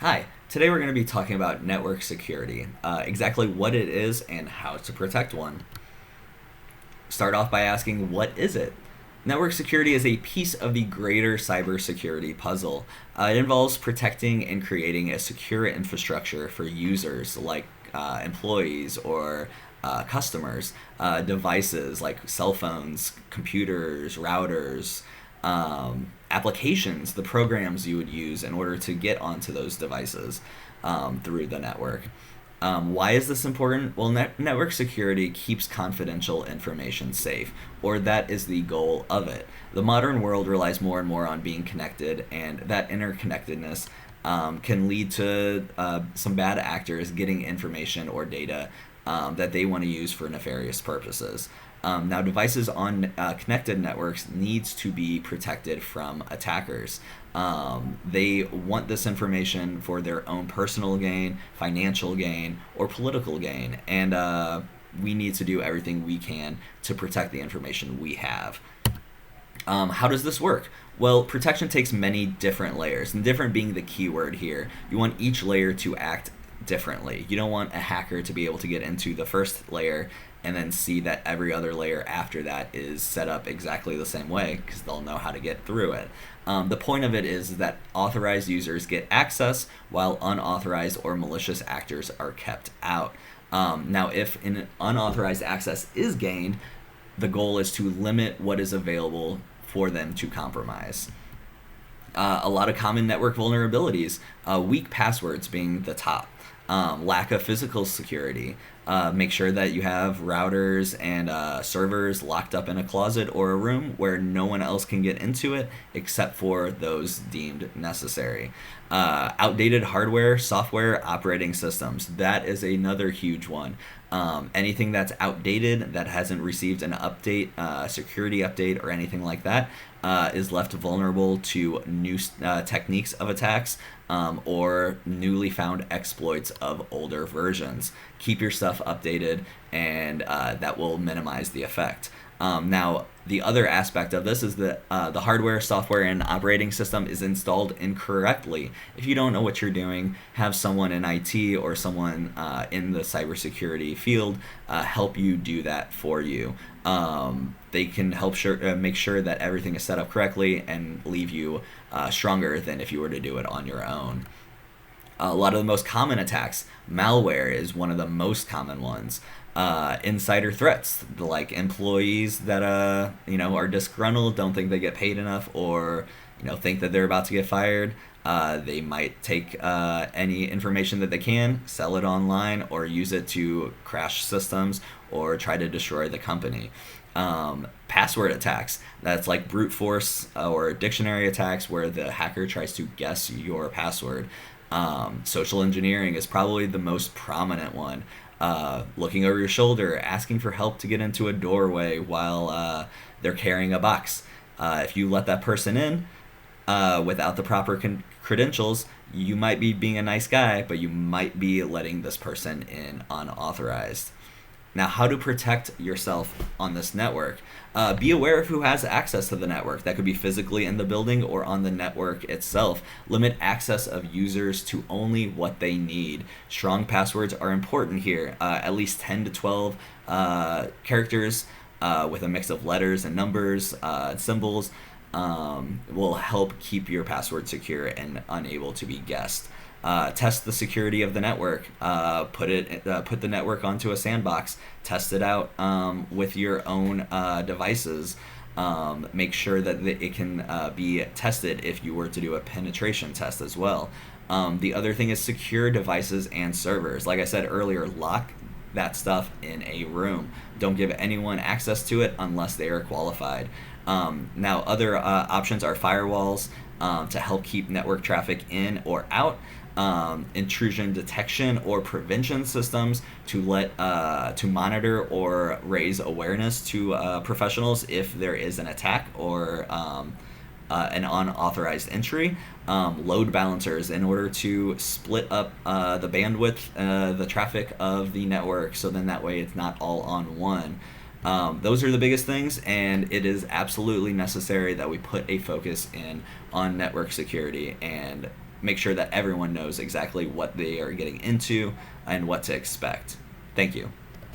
Hi, today we're going to be talking about network security, exactly what it is and how to protect one. Start off by asking, what is it? Network security is a piece of the greater cybersecurity puzzle. It involves protecting and creating a secure infrastructure for users like employees or customers, devices like cell phones, computers, routers, applications, the programs you would use in order to get onto those devices through the network. Why is this important? Well, network security keeps confidential information safe, or that is the goal of it. The modern world relies more and more on being connected, and that interconnectedness can lead to some bad actors getting information or data that they want to use for nefarious purposes. Now, devices on connected networks needs to be protected from attackers. They want this information for their own personal gain, financial gain, or political gain, and we need to do everything we can to protect the information we have. How does this work? Well, protection takes many different layers, and different being the key word here. You want each layer to act differently. You don't want a hacker to be able to get into the first layer and then see that every other layer after that is set up exactly the same way because they'll know how to get through it. The point of it is that authorized users get access while unauthorized or malicious actors are kept out. Now, if an unauthorized access is gained, the goal is to limit what is available for them to compromise. A lot of common network vulnerabilities, weak passwords being the top. Lack of physical security. Make sure that you have routers and servers locked up in a closet or a room where no one else can get into it except for those deemed necessary. Outdated hardware, software, operating systems. That is another huge one. Anything that's outdated, that hasn't received an update, security update, or anything like that, is left vulnerable to new techniques of attacks or newly found exploits of older versions. Keep your stuff updated, and that will minimize the effect. Now, the other aspect of this is that the hardware, software, and operating system is installed incorrectly. If you don't know what you're doing, have someone in IT or someone in the cybersecurity field help you do that for you. They can help make sure that everything is set up correctly and leave you stronger than if you were to do it on your own. A lot of the most common attacks, malware is one of the most common ones. Insider threats, like employees that are disgruntled, don't think they get paid enough, or think that they're about to get fired. They might take any information that they can, sell it online, or use it to crash systems or try to destroy the company. Password attacks, that's like brute force or dictionary attacks where the hacker tries to guess your password. Social engineering is probably the most prominent one. Looking over your shoulder, asking for help to get into a doorway while they're carrying a box. If you let that person in without the proper credentials, you might be being a nice guy, but you might be letting this person in unauthorized. Now, how to protect yourself on this network? Be aware of who has access to the network. That could be physically in the building or on the network itself. Limit access of users to only what they need. Strong passwords are important here. At least 10 to 12 characters with a mix of letters and numbers, symbols, will help keep your password secure and unable to be guessed. Test the security of the network. Put the network onto a sandbox. Test it out with your own devices. Make sure that it can be tested if you were to do a penetration test as well. The other thing is secure devices and servers. Like I said earlier, lock that stuff in a room. Don't give anyone access to it unless they are qualified. Now, other options are firewalls to help keep network traffic in or out. Intrusion detection or prevention systems to monitor or raise awareness to professionals if there is an attack or an unauthorized entry. Load balancers in order to split up the bandwidth, the traffic of the network, so then that way it's not all on one. Those are the biggest things, and it is absolutely necessary that we put a focus in on network security and make sure that everyone knows exactly what they are getting into and what to expect. Thank you.